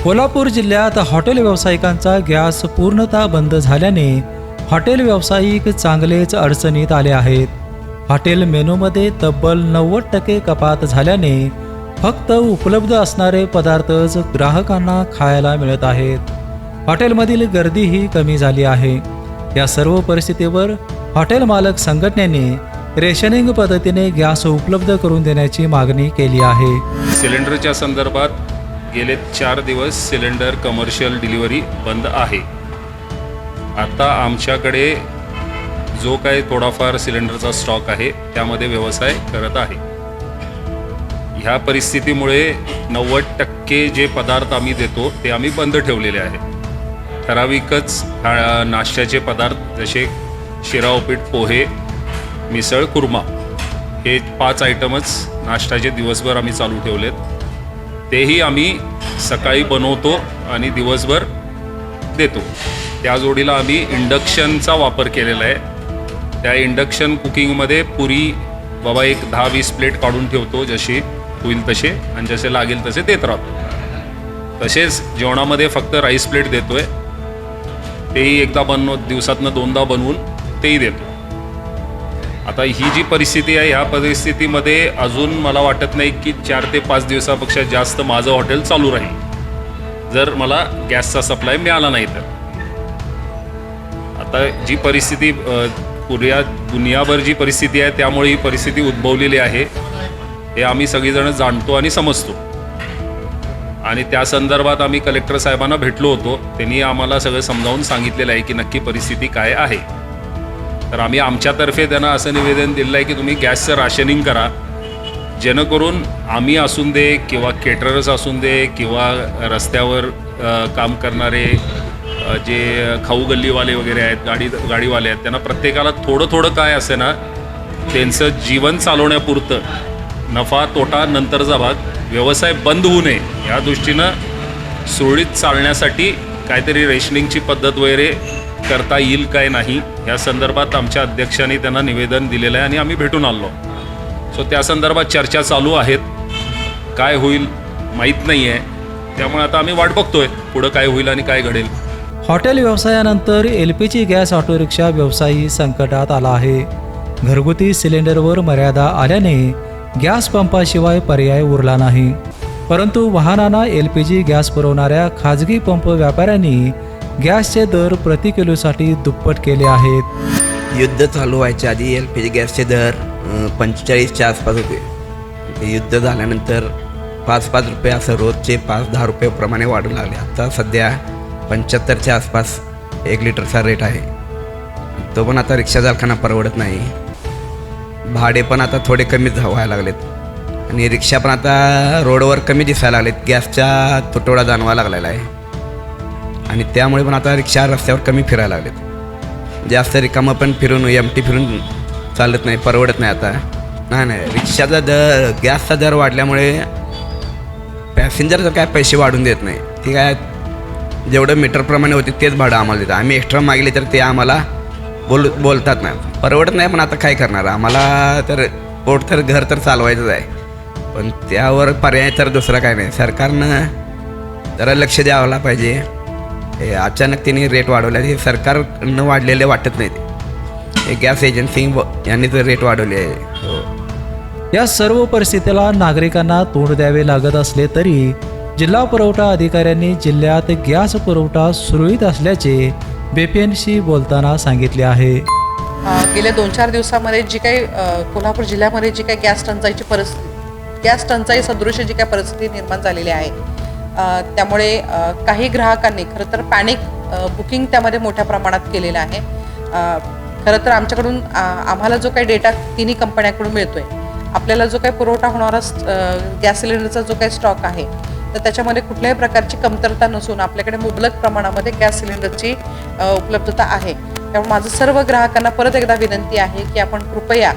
कोल्हापूर जिल्ह्यात हॉटेल व्यावसायिकांचा गॅस पूर्णतः बंद झाल्याने हॉटेल व्यावसायिक चांगलेच अडचणीत आले आहेत. हॉटेल मेनूमध्ये तब्बल 90% कपात झाल्याने फक्त उपलब्ध असणारे पदार्थच ग्राहकांना खायला मिळत आहेत. हॉटेलमधील गर्दीही कमी झाली आहे. या सर्व परिस्थितीवर हॉटेल मालक संघटनेने रेशनिंग पद्धतीने गॅस उपलब्ध करून देण्याची मागणी केली आहे. सिलेंडरच्या संदर्भात गेले 4 दिवस सिलेंडर कमर्शियल डिलिव्हरी बंद आहे. आता आमच्याकडे जो काही थोडाफार सिलेंडरचा स्टॉक आहे त्यामध्ये व्यवसाय करत आहे. ह्या परिस्थितीमुळे 90% जे पदार्थ आम्ही देतो ते आम्ही बंद ठेवलेले आहे. ठराविकच नाश्त्याचे पदार्थ जसे शिरा उपीट पोहे मिसळ कुर्मा हे 5 आयटमच नाश्त्याचे दिवसभर आम्ही चालू ठेवलेत. तेही आम्ही सकाळी बनवतो आणि दिवसभर देतो. त्या जोडीला आम्ही इंडक्शनचा वापर केलेला आहे. त्या इंडक्शन कुकिंगमध्ये पुरी बाबा एक 10-20 प्लेट काढून ठेवतो, जशी होईल तसे आणि जसे लागेल तसे देत राहतो. तसेच जेवणामध्ये फक्त राईस प्लेट देतो आहे. तेही एकदा दिवसातनं 2दा बनवून तेही देतो. आता ही जी परिस्थिती आहे ह्या परिस्थितीमध्ये अजून मला वाटत नाही की 4 ते 5 दिवसापेक्षा जास्त माझं हॉटेल चालू राहील जर मला गॅसचा सप्लाय मिळाला नाही तर. आता जी परिस्थिती पुऱ्या दुनियाभर जी परिस्थिती आहे त्यामुळे ही परिस्थिती उद्भवलेली आहे हे आम्ही सगळीजण जाणतो आणि समजतो. आणि त्या संदर्भात आम्ही कलेक्टर साहेबांना भेटलो होतो. त्यांनी आम्हाला सगळं समजावून सांगितलेलं आहे की नक्की परिस्थिती काय आहे. तर आम्ही आमच्यातर्फे त्यांना असं निवेदन दिलं आहे की तुम्ही गॅसचं राशनिंग करा, जेणेकरून आम्ही असून दे किंवा केटरर्स असून दे किंवा रस्त्यावर काम करणारे जे खाऊ गल्लीवाले वगैरे आहेत, गाडीवाले आहेत, त्यांना प्रत्येकाला थोडं काय असे ना त्यांचं जीवन चालवण्यापुरतं नफा तोटा नंतरचा भाग व्यवसाय बंद होऊ नये या दृष्टीनं सुरळीत चालण्यासाठी काहीतरी रेशनिंगची पद्धत वगैरे करता येईल काय नाही या संदर्भात आमच्या अध्यक्षांनी त्यांना निवेदन दिलेलं आहे आणि आम्ही भेटून आलो. सो त्या संदर्भात चर्चा चालू आहेत. काय होईल माहीत नाही आहे, त्यामुळे आता आम्ही वाट बघतोय पुढं काय होईल आणि काय घडेल. हॉटेल व्यवसायानंतर LPG गॅस ऑटोरिक्षा व्यवसायही संकटात आला आहे. घरगुती सिलेंडरवर मर्यादा आल्याने गॅस पंपाशिवाय पर्याय उरला नाही. परंतु वाहनांना LPG गॅस पुरवणाऱ्या खाजगी पंप व्यापाऱ्यांनी गॅसचे दर प्रति किलोसाठी दुप्पट केले आहेत. युद्ध चालू व्हायच्या आधी LPG गॅसचे दर 45च्या आसपास होते. ते युद्ध झाल्यानंतर 5-5 रुपये असं रोजचे 5-10 रुपयेप्रमाणे वाढू लागले. आता सध्या 75च्या आसपास 1 लिटरचा रेट आहे. तो पण आता रिक्षा चालकांना परवडत नाही. भाडे पण आता थोडे कमीच व्हायला लागलेत आणि रिक्षा पण आता रोडवर कमी दिसायला लागलेत. गॅसचा तुटवडा जाणवायला लागलेला आहे आणि त्यामुळे पण आता रिक्षा रस्त्यावर कमी फिरायला लागलेत. जास्त रिकामं पण फिरून एमटी फिरून चालत नाही, परवडत नाही आता. नाही रिक्षाचा दर गॅसचा दर वाढल्यामुळे पॅसेंजरचं काय पैसे वाढून देत नाही. ती काय जेवढं मीटरप्रमाणे होते तेच भाडं आम्हाला देतात. आम्ही एक्स्ट्रा मागले तर ते आम्हाला बोलतात नाही, परवडत नाही. पण आता काय करणार, आम्हाला तर पोट तर घर तर चालवायचंच आहे. पण त्यावर पर्याय तर दुसरा काय नाही. सरकारनं जरा लक्ष द्यायला पाहिजे. हे अचानक त्यांनी रेट वाढवले, हे सरकारनं वाढलेले वाटत नाहीत. हे गॅस एजन्सी यांनी तर रेट वाढवले आहे. या सर्व परिस्थितीला नागरिकांना तोंड द्यावे लागत असले तरी जिल्हा पुरवठा अधिकाऱ्यांनी जिल्ह्यात गॅस पुरवठा सुरळीत असल्याचे BPNशी बोलताना सांगितले आहे. गेल्या 2-4 दिवसामध्ये जी काही कोल्हापूर जिल्ह्यामध्ये जी काही गॅस टंचाई सदृश जी काही परिस्थिती निर्माण झालेली आहे, त्यामुळे काही ग्राहकांनी खरं तर पॅनिक बुकिंग त्यामध्ये मोठ्या प्रमाणात केलेलं आहे. खरं तर आमच्याकडून आम्हाला जो काही डेटा तिन्ही कंपन्यांकडून मिळतोय, आपल्याला जो काही पुरवठा होणारा गॅस सिलेंडरचा जो काही स्टॉक आहे तर त्याच्यामध्ये कुठल्याही प्रकारची कमतरता नसून आपल्याकडे मुबलक प्रमाणामध्ये गॅस सिलेंडरची उपलब्धता आहे. त्यामुळे माझं सर्व ग्राहकांना परत एकदा विनंती आहे की आपण कृपया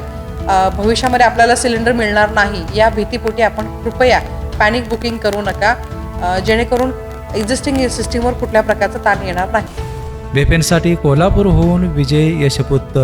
भविष्यामध्ये आपल्याला सिलेंडर मिळणार नाही या भीतीपोटी आपण कृपया पॅनिक बुकिंग करू नका, जेणेकरून एक्झिस्टिंग सिस्टीमवर कुठल्या प्रकारचा ताण येणार नाही. BPNसाठी कोल्हापूरहून विजय यशपुत्त.